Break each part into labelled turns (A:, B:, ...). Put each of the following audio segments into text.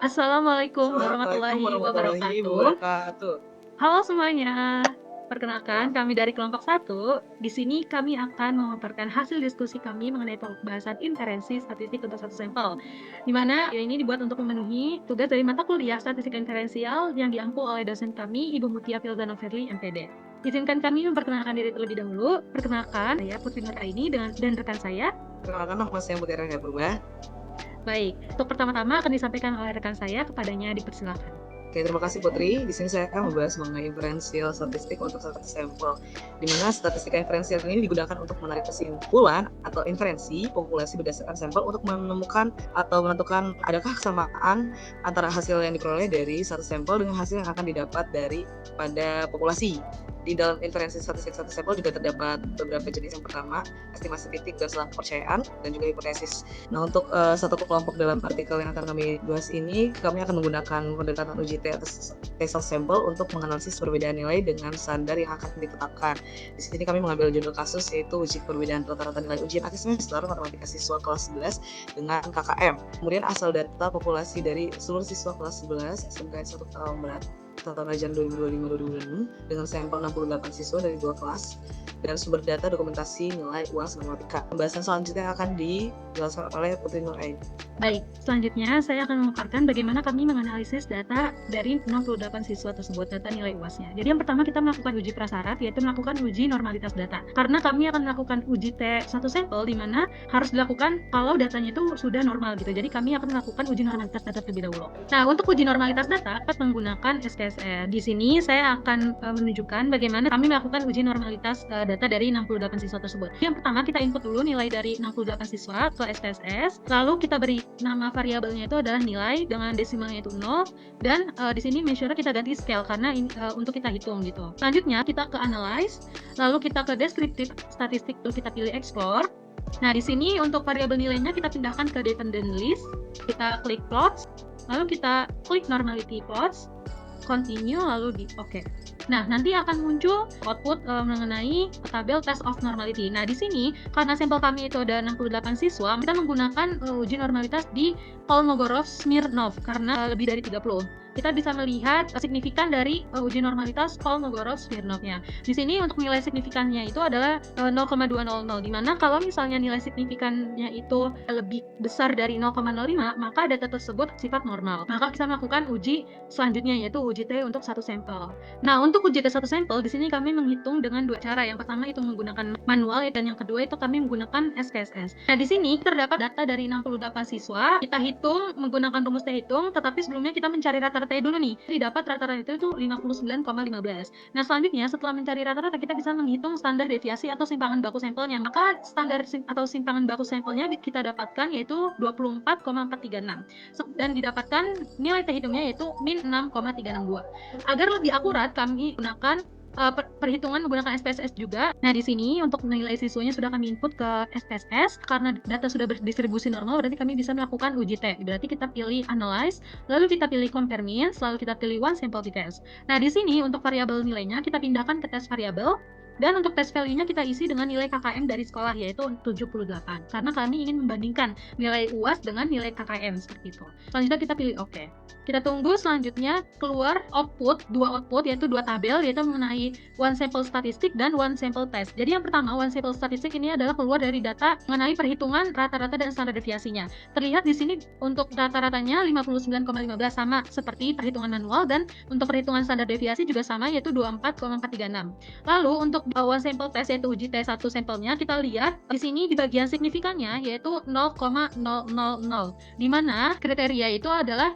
A: Assalamualaikum
B: Assalamualaikum
A: warahmatullahi
B: warahmatullahi
A: wabarakatuh.
B: wabarakatuh.
A: Halo semuanya. Perkenalkan, kami dari kelompok satu. Di sini kami akan memaparkan hasil diskusi kami mengenai pembahasan inferensi statistik untuk satu sampel, di mana ini dibuat untuk memenuhi tugas dari mata kuliah statistik inferensial yang diampu oleh dosen kami, Ibu Mutia Filzana Noverli, MPD. Izinkan kami memperkenalkan diri terlebih dahulu. Perkenalkan, saya Putri Nuraini dan rekan saya.
B: Perkenalkan nama saya Mutiara Berubah.
A: Baik, untuk pertama-tama akan disampaikan oleh rekan saya, kepadanya dipersilakan.
B: Oke, terima kasih Putri. Di sini saya akan membahas mengenai inferensial statistik untuk satu sampel, di mana statistika inferensial ini digunakan untuk menarik kesimpulan atau inferensi populasi berdasarkan sampel untuk menemukan atau menentukan adakah kesamaan antara hasil yang diperoleh dari satu sampel dengan hasil yang akan didapat dari pada populasi. Di dalam inferensi statistik satu sampel juga terdapat beberapa jenis. Yang pertama, estimasi titik dan selang kepercayaan, dan juga hipotesis. Nah, untuk satu kelompok dalam artikel yang akan kami bahas ini, kami akan menggunakan pendekatan uji atas T-cell sampel untuk menganalisis perbedaan nilai dengan standar yang akan ditetapkan. Di sini kami mengambil judul kasus yaitu uji perbedaan rata-rata nilai ujian akhir semester matematika siswa kelas 11 dengan KKM. Kemudian asal data populasi dari seluruh siswa kelas 11 SMK 1 tahun berat tahun ajaran 2025-2026 dengan sampel 68 siswa dari 2 kelas dan sumber data dokumentasi nilai UAS matematika. Pembahasan selanjutnya akan dijelaskan oleh Putri Nuraini.
A: Baik, selanjutnya saya akan memaparkan bagaimana kami menganalisis data dari 68 siswa tersebut, data nilai UAS-nya. Jadi yang pertama kita melakukan uji prasyarat, yaitu melakukan uji normalitas data. Karena kami akan melakukan uji T1 sampel, di mana harus dilakukan kalau datanya itu sudah normal gitu. Jadi kami akan melakukan uji normalitas data terlebih dahulu. Nah, untuk uji normalitas data dapat menggunakan SKSR. Di sini saya akan menunjukkan bagaimana kami melakukan uji normalitas data dari 68 siswa tersebut. Yang pertama kita input dulu nilai dari 68 siswa ke SPSS, lalu kita beri nama variabelnya itu adalah nilai dengan desimalnya itu 0, dan di sini measure kita ganti scale karena ini untuk kita hitung gitu. Selanjutnya kita ke analyze, lalu kita ke descriptive statistik, lalu kita pilih explore. Nah, di sini untuk variabel nilainya kita pindahkan ke dependent list, kita klik plots, lalu kita klik normality plots, continue, lalu di oke. Nah, nanti akan muncul output mengenai tabel test of normality. Nah, di sini karena sampel kami itu ada 68 siswa, kita menggunakan uji normalitas di Kolmogorov-Smirnov karena lebih dari 30. Kita bisa melihat signifikan dari uji normalitas Kolmogorov-Smirnovnya. Di sini untuk nilai signifikannya itu adalah 0,200, di mana kalau misalnya nilai signifikannya itu lebih besar dari 0,05, maka data tersebut sifat normal. Maka kita melakukan uji selanjutnya, yaitu uji T untuk satu sampel. Nah, untuk uji T1 sampel, di sini kami menghitung dengan dua cara. Yang pertama itu menggunakan manual, dan yang kedua itu kami menggunakan SPSS. Nah, di sini terdapat data dari 68 siswa. Kita hitung menggunakan rumus T hitung, tetapi sebelumnya kita mencari rata-rata dulu nih. Didapat rata-rata itu 59,15. Nah, selanjutnya setelah mencari rata-rata, kita bisa menghitung standar deviasi atau simpangan baku sampelnya. Maka standar atau simpangan baku sampelnya kita dapatkan yaitu 24,436. Dan didapatkan nilai T hitungnya yaitu min 6,362. Agar lebih akurat, kami gunakan perhitungan menggunakan SPSS juga. Nah, di sini untuk nilai siswanya sudah kami input ke SPSS. Karena data sudah berdistribusi normal, berarti kami bisa melakukan uji T. Berarti kita pilih analyze, lalu kita pilih compare means, lalu kita pilih one sample t-test. Nah, di sini untuk variabel nilainya kita pindahkan ke test variabel. Dan untuk test value-nya kita isi dengan nilai KKM dari sekolah, yaitu 78. Karena kami ingin membandingkan nilai UAS dengan nilai KKM, seperti itu. Selanjutnya kita pilih OK. Kita tunggu selanjutnya keluar dua output, yaitu dua tabel, yaitu mengenai one sample statistik dan one sample test. Jadi yang pertama, one sample statistik ini adalah keluar dari data mengenai perhitungan rata-rata dan standar deviasinya. Terlihat di sini untuk rata-ratanya 59,15, sama seperti perhitungan manual, dan untuk perhitungan standar deviasi juga sama, yaitu 24,436. Lalu untuk one sample test, yaitu uji T1 sampelnya, kita lihat di sini di bagian signifikannya yaitu 0,000, di mana kriteria itu adalah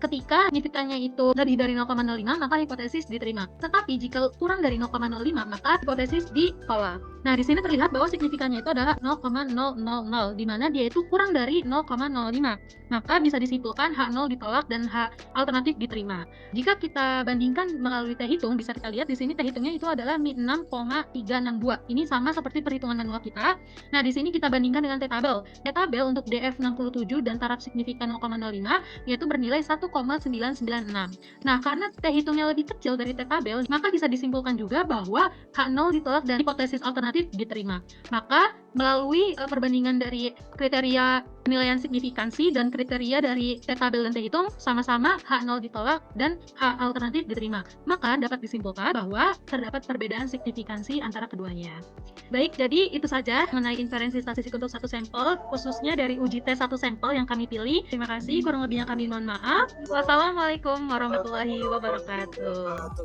A: ketika signifikannya itu lebih dari 0,05, maka hipotesis diterima. Tetapi jika kurang dari 0,05, maka hipotesis ditolak. Nah, di sini terlihat bahwa signifikannya itu adalah 0,000, di mana dia itu kurang dari 0,05. Maka bisa disimpulkan H0 ditolak dan H alternatif diterima. Jika kita bandingkan melalui T hitung, bisa kita lihat di sini T hitungnya itu adalah min 6,362. Ini sama seperti perhitungan manual kita. Nah, di sini kita bandingkan dengan T tabel. T tabel untuk DF67 dan taraf signifikan 0,05 yaitu bernilai 1,996. Nah, karena T hitungnya lebih kecil dari T tabel, maka bisa disimpulkan juga bahwa H0 ditolak dan hipotesis alternatif diterima. Maka melalui perbandingan dari kriteria penilaian signifikansi dan kriteria dari tabel dan hitung sama-sama H0 ditolak dan H alternatif diterima. Maka dapat disimpulkan bahwa terdapat perbedaan signifikansi antara keduanya. Baik, jadi itu saja mengenai inferensi statistik untuk satu sampel, khususnya dari uji tes satu sampel yang kami pilih. Terima kasih, kurang lebihnya kami mohon maaf. Wassalamualaikum warahmatullahi wabarakatuh.